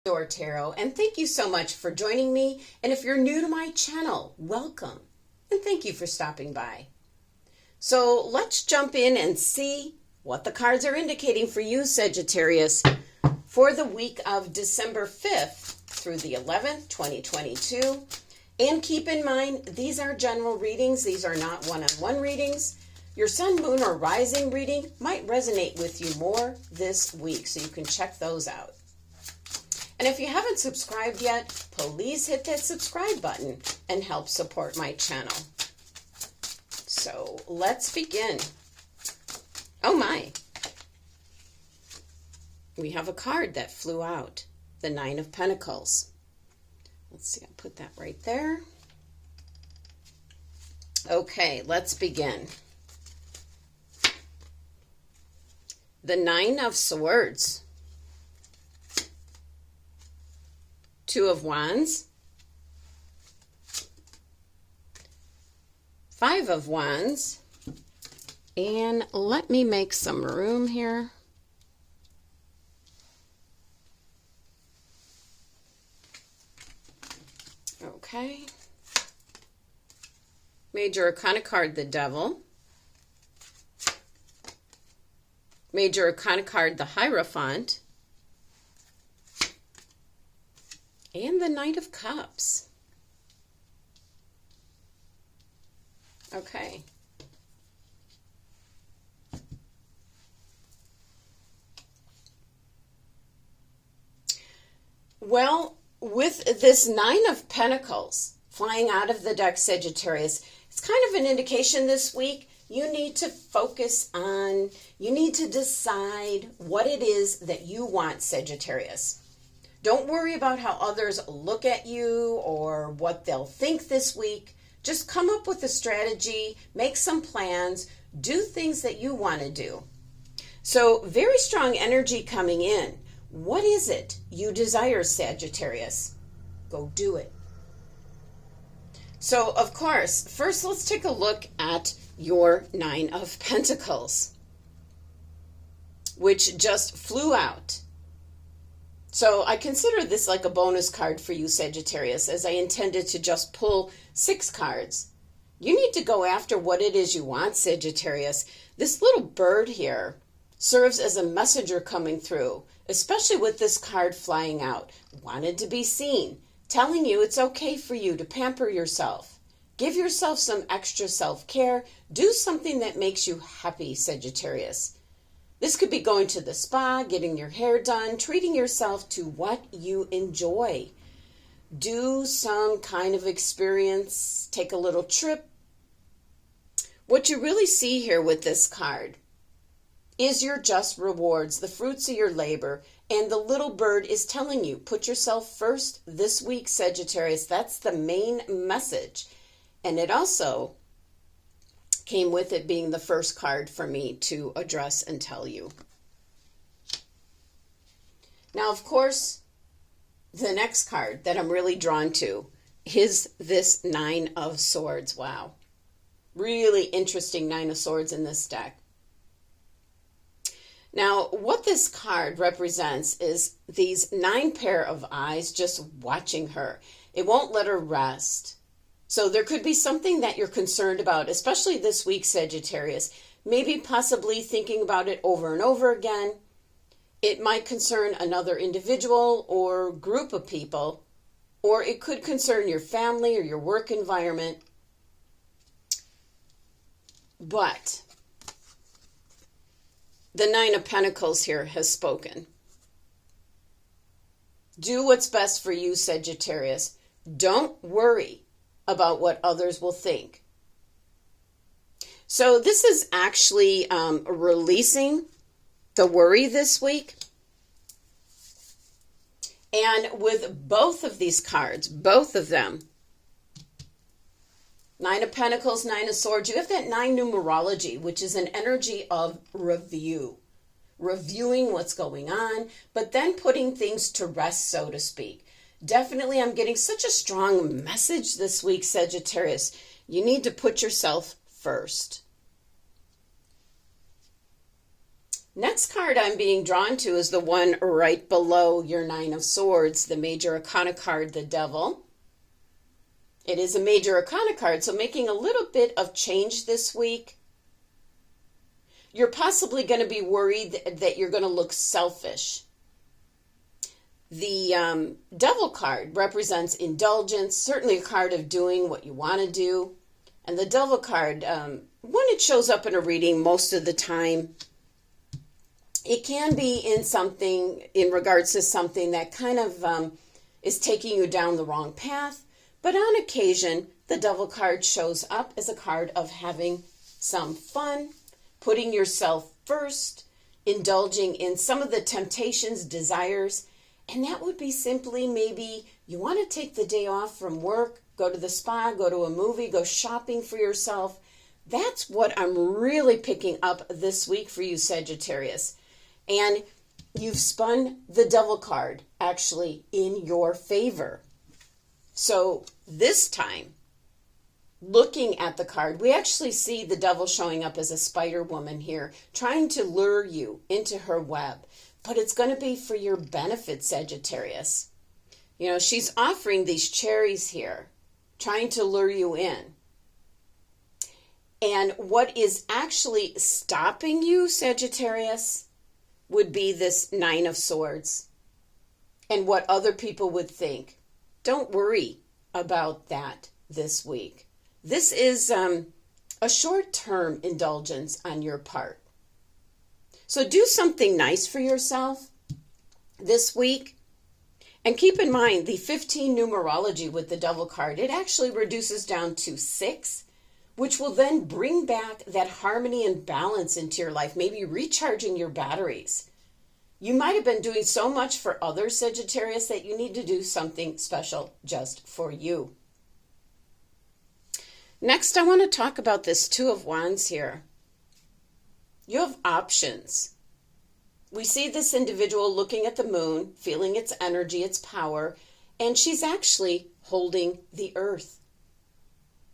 Door Tarot, and thank you so much for joining me. And if you're new to my channel, welcome and thank you for stopping by. So let's jump in and see what the cards are indicating for you, Sagittarius, for the week of December 5th through the 11th, 2022. And keep in mind, these are general readings. These are not one-on-one readings. Your sun, moon, or rising reading might resonate with you more this week, so you can check those out. And if you haven't subscribed yet, please hit that subscribe button and help support my channel. So let's begin. Oh my. We have a card that flew out, the Nine of Pentacles. Let's see, I'll put that right there. Okay, let's begin. The Nine of Swords. Two of Wands, Five of Wands, and let me make some room here. Okay. Major Arcana card, the Devil. Major Arcana card, the Hierophant. And the Knight of Cups. Okay. Well, with this Nine of Pentacles flying out of the deck, Sagittarius, it's kind of an indication this week you need to focus on, you need to decide what it is that you want, Sagittarius. Don't worry about how others look at you or what they'll think this week. Just come up with a strategy, make some plans, do things that you want to do. So very strong energy coming in. What is it you desire, Sagittarius? Go do it. So, of course, first let's take a look at your Nine of Pentacles, which just flew out. So I consider this like a bonus card for you, Sagittarius, as I intended to just pull 6 cards. You need to go after what it is you want, Sagittarius. This little bird here serves as a messenger coming through, especially with this card flying out. Wanted to be seen, telling you it's okay for you to pamper yourself. Give yourself some extra self-care. Do something that makes you happy, Sagittarius. This could be going to the spa, getting your hair done, treating yourself to what you enjoy. Do some kind of experience, take a little trip. What you really see here with this card is your just rewards, the fruits of your labor, and the little bird is telling you, put yourself first this week, Sagittarius. That's the main message. And it also came with it being the first card for me to address and tell you. Now, of course, the next card that I'm really drawn to is this Nine of Swords. Wow. Really interesting Nine of Swords in this deck. Now, what this card represents is these 9 pair of eyes just watching her. It won't let her rest. So there could be something that you're concerned about, especially this week, Sagittarius. Maybe possibly thinking about it over and over again. It might concern another individual or group of people, or it could concern your family or your work environment. But the Nine of Pentacles here has spoken. Do what's best for you, Sagittarius. Don't worry about what others will think. So this is actually releasing the worry this week. And with both of these cards, both of them, Nine of Pentacles, Nine of Swords, you have that 9 numerology, which is an energy of review. Reviewing what's going on, but then putting things to rest, so to speak. Definitely, I'm getting such a strong message this week, Sagittarius. You need to put yourself first. Next card I'm being drawn to is the one right below your Nine of Swords, the Major Arcana card, the Devil. It is a Major Arcana card, so making a little bit of change this week. You're possibly going to be worried that you're going to look selfish. The Devil card represents indulgence, certainly a card of doing what you want to do. And the Devil card, when it shows up in a reading most of the time, it can be in regards to something that kind of is taking you down the wrong path. But on occasion, the Devil card shows up as a card of having some fun, putting yourself first, indulging in some of the temptations, desires. And that would be simply maybe you want to take the day off from work, go to the spa, go to a movie, go shopping for yourself. That's what I'm really picking up this week for you, Sagittarius. And you've spun the Devil card actually in your favor. So this time, looking at the card, we actually see the Devil showing up as a spider woman here, trying to lure you into her web. But it's going to be for your benefit, Sagittarius. You know, she's offering these cherries here, trying to lure you in. And what is actually stopping you, Sagittarius, would be this Nine of Swords and what other people would think. Don't worry about that this week. This is a short-term indulgence on your part. So do something nice for yourself this week. And keep in mind the 15 numerology with the Devil card, it actually reduces down to 6, which will then bring back that harmony and balance into your life, maybe recharging your batteries. You might have been doing so much for others, Sagittarius, that you need to do something special just for you. Next, I want to talk about this Two of Wands here. You have options. We see this individual looking at the moon, feeling its energy, its power, and she's actually holding the earth,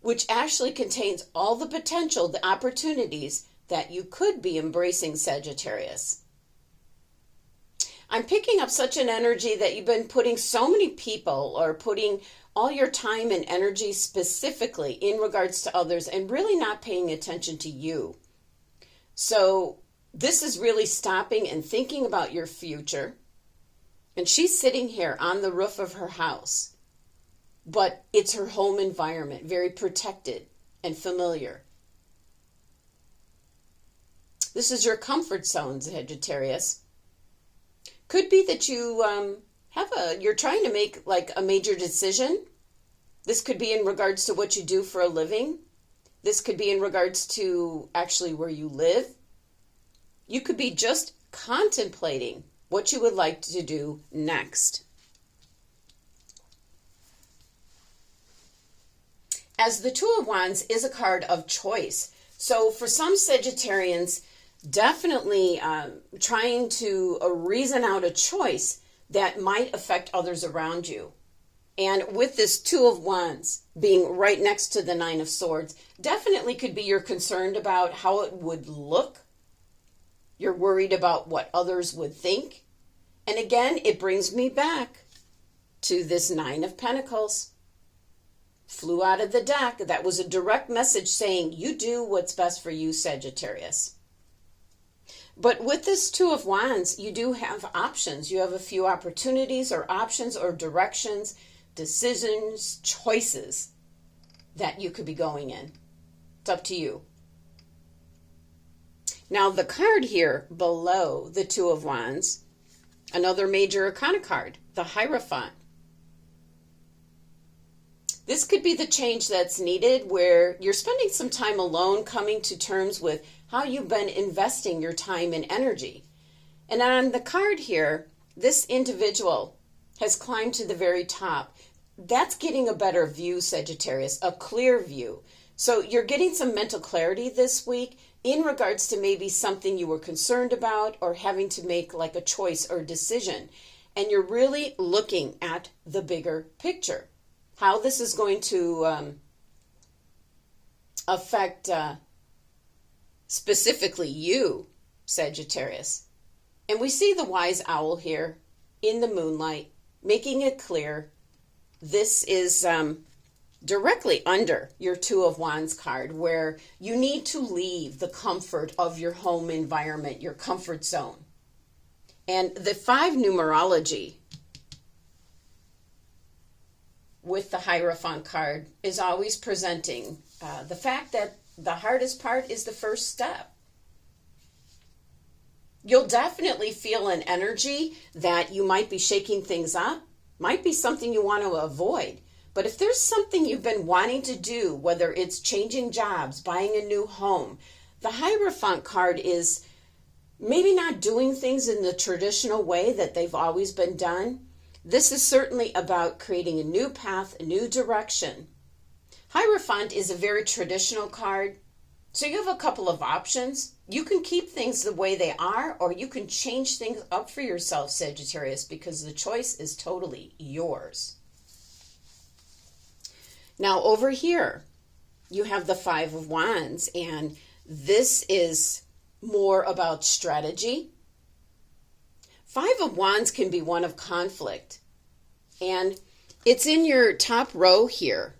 which actually contains all the potential, the opportunities that you could be embracing, Sagittarius. I'm picking up such an energy that you've been putting so many people or putting all your time and energy specifically in regards to others and really not paying attention to you. So this is really stopping and thinking about your future. And she's sitting here on the roof of her house, but it's her home environment, very protected and familiar. This is your comfort zone, Sagittarius. Could be that you you're trying to make like a major decision. This could be in regards to what you do for a living. This could be in regards to actually where you live. You could be just contemplating what you would like to do next. As the Two of Wands is a card of choice. So for some Sagittarians, definitely trying to reason out a choice that might affect others around you. And with this Two of Wands being right next to the Nine of Swords, definitely could be you're concerned about how it would look. You're worried about what others would think. And again, it brings me back to this Nine of Pentacles. Flew out of the deck. That was a direct message saying, you do what's best for you, Sagittarius. But with this Two of Wands, you do have options. You have a few opportunities or options or directions, decisions, choices that you could be going in. It's up to you. Now the card here below the Two of Wands, another major arcana card, the Hierophant. This could be the change that's needed where you're spending some time alone, coming to terms with how you've been investing your time and energy. And on the card here, this individual has climbed to the very top. That's getting a better view, Sagittarius, a clear view. So you're getting some mental clarity this week in regards to maybe something you were concerned about or having to make like a choice or decision. And you're really looking at the bigger picture. How this is going to affect specifically you Sagittarius. And we see the wise owl here in the moonlight, making it clear this is directly under your Two of Wands card, where you need to leave the comfort of your home environment, your comfort zone. And the 5 numerology with the Hierophant card is always presenting the fact that the hardest part is the first step. You'll definitely feel an energy that you might be shaking things up, might be something you want to avoid. But if there's something you've been wanting to do, whether it's changing jobs, buying a new home, the Hierophant card is maybe not doing things in the traditional way that they've always been done. This is certainly about creating a new path, a new direction. Hierophant is a very traditional card, so you have a couple of options. You can keep things the way they are, or you can change things up for yourself, Sagittarius, because the choice is totally yours. Now over here, you have the 5 of Wands, and this is more about strategy. 5 of Wands can be one of conflict, and it's in your top row here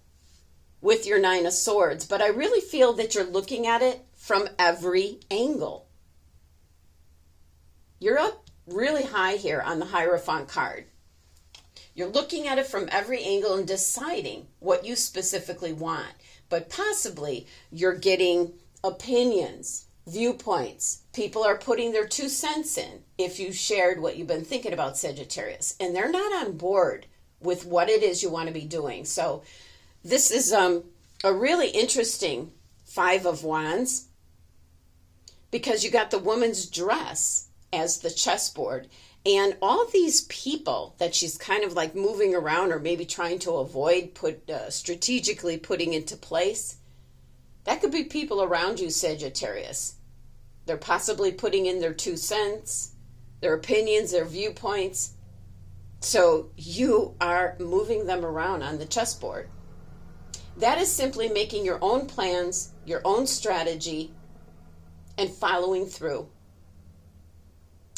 with your 9 of Swords, but I really feel that you're looking at it from every angle. You're up really high here on the Hierophant card. You're looking at it from every angle and deciding what you specifically want, but possibly you're getting opinions, viewpoints. People are putting their 2 cents in if you shared what you've been thinking about, Sagittarius, and they're not on board with what it is you want to be doing. So this is a really interesting 5 of Wands, because you got the woman's dress as the chessboard, and all these people that she's kind of like moving around or maybe trying to avoid, strategically putting into place. That could be people around you, Sagittarius. They're possibly putting in their 2 cents, their opinions, their viewpoints. So you are moving them around on the chessboard. That is simply making your own plans, your own strategy, and following through.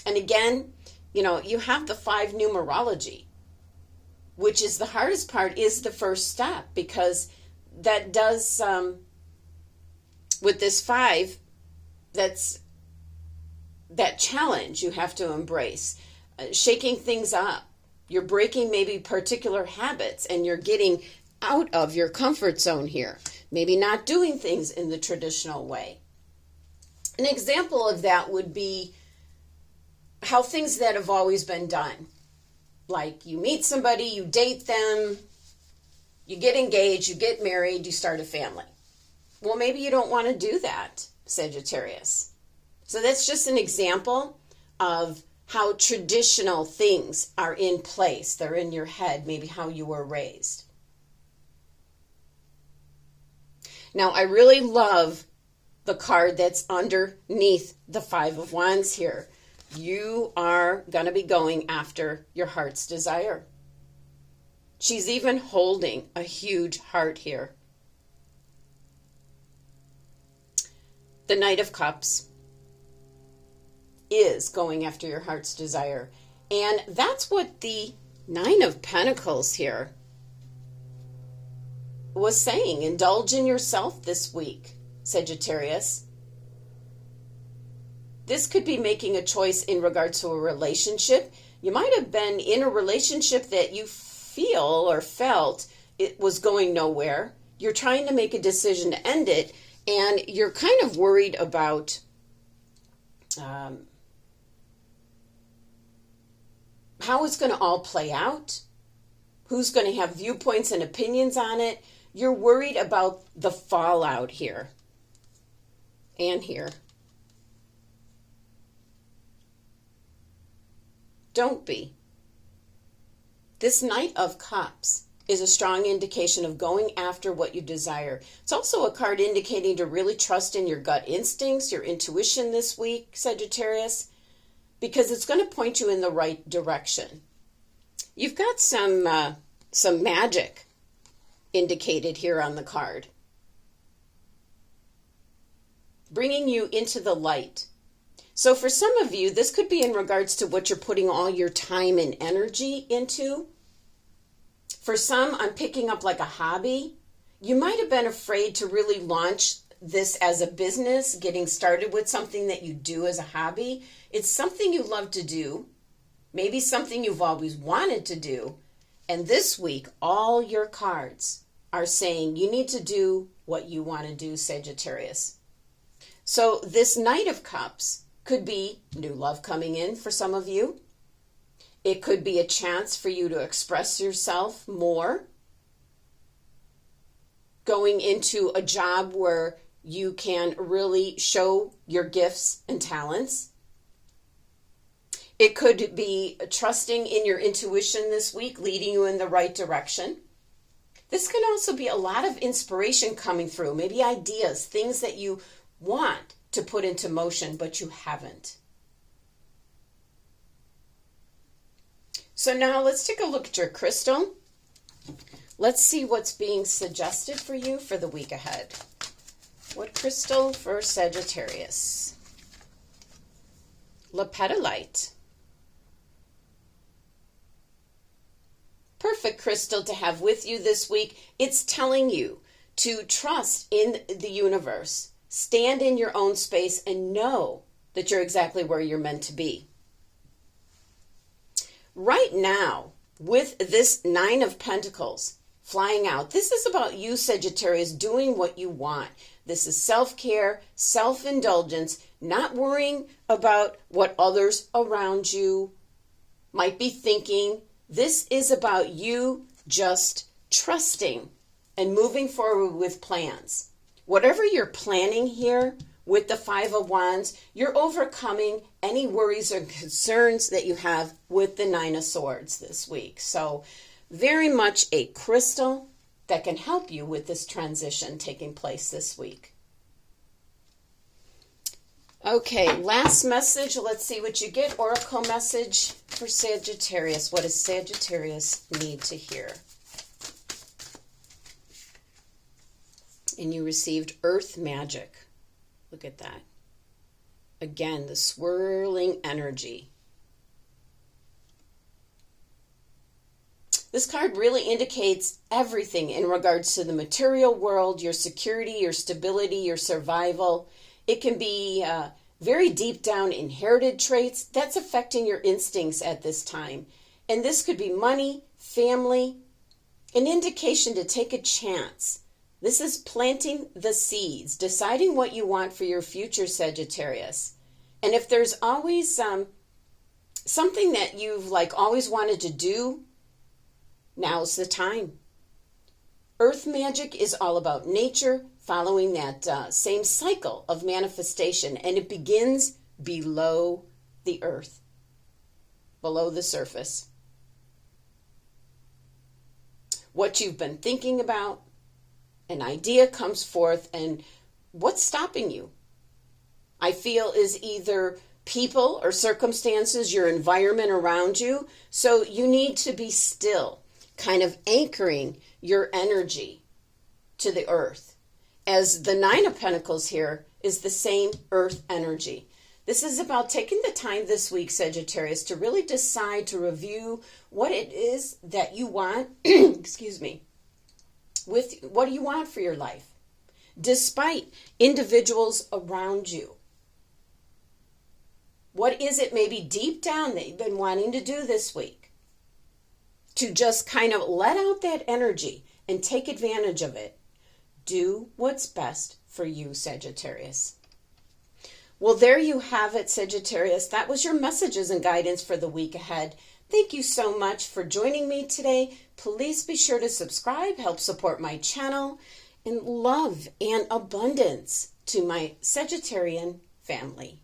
And again, you know, you have the 5 numerology, which is the hardest part, is the first step, because that does, with this 5, that's that challenge you have to embrace, shaking things up. You're breaking maybe particular habits, and you're getting out of your comfort zone here, maybe not doing things in the traditional way. An example of that would be how things that have always been done, like you meet somebody, you date them, you get engaged, you get married, you start a family. Well, maybe you don't want to do that, Sagittarius. So that's just an example of how traditional things are in place. They're in your head, maybe how you were raised. Now, I really love the card that's underneath the 5 of Wands here. You are going to be going after your heart's desire. She's even holding a huge heart here. The Knight of Cups is going after your heart's desire. And that's what the 9 of Pentacles here was saying. Indulge in yourself this week, Sagittarius. This could be making a choice in regard to a relationship. You might have been in a relationship that you feel or felt it was going nowhere. You're trying to make a decision to end it, and you're kind of worried about how it's going to all play out, who's going to have viewpoints and opinions on it. You're worried about the fallout here and here. Don't be. This Knight of Cups is a strong indication of going after what you desire. It's also a card indicating to really trust in your gut instincts, your intuition this week, Sagittarius, because it's going to point you in the right direction. You've got some magic indicated here on the card, bringing you into the light. So for some of you, this could be in regards to what you're putting all your time and energy into. For some, I'm picking up like a hobby. You might have been afraid to really launch this as a business, getting started with something that you do as a hobby. It's something you love to do, maybe something you've always wanted to do. And this week, all your cards are saying you need to do what you want to do, Sagittarius. So this Knight of Cups could be new love coming in for some of you. It could be a chance for you to express yourself more. Going into a job where you can really show your gifts and talents. It could be trusting in your intuition this week, leading you in the right direction. This can also be a lot of inspiration coming through, maybe ideas, things that you want to put into motion, but you haven't. So now let's take a look at your crystal. Let's see what's being suggested for you for the week ahead. What crystal for Sagittarius? Lepidolite. Perfect crystal to have with you this week. It's telling you to trust in the universe, stand in your own space, and know that you're exactly where you're meant to be. Right now, with this Nine of Pentacles flying out, this is about you, Sagittarius, doing what you want. This is self-care, self-indulgence, not worrying about what others around you might be thinking. This is about you just trusting and moving forward with plans. Whatever you're planning here with the Five of Wands, you're overcoming any worries or concerns that you have with the Nine of Swords this week. So very much a crystal that can help you with this transition taking place this week. Okay, last message. Let's see what you get. Oracle message for Sagittarius. What does Sagittarius need to hear? And you received Earth Magic. Look at that. Again, the swirling energy. This card really indicates everything in regards to the material world, your security, your stability, your survival. It can be very deep down inherited traits that's affecting your instincts at this time. And this could be money, family, an indication to take a chance. This is planting the seeds, deciding what you want for your future, Sagittarius. And if there's always something that you've always wanted to do, now's the time. Earth magic is all about nature, following that same cycle of manifestation, and it begins below the earth, below the surface. What you've been thinking about, an idea comes forth, and what's stopping you? I feel is either people or circumstances, your environment around you. So you need to be still, kind of anchoring your energy to the earth. As the Nine of Pentacles here is the same earth energy. This is about taking the time this week, Sagittarius, to really decide to review what it is that you want, excuse me, with what do you want for your life, despite individuals around you. What is it maybe deep down that you've been wanting to do this week? To just kind of let out that energy and take advantage of it. Do what's best for you, Sagittarius. Well, there you have it, Sagittarius. That was your messages and guidance for the week ahead. Thank you so much for joining me today. Please be sure to subscribe, help support my channel, and love and abundance to my Sagittarian family.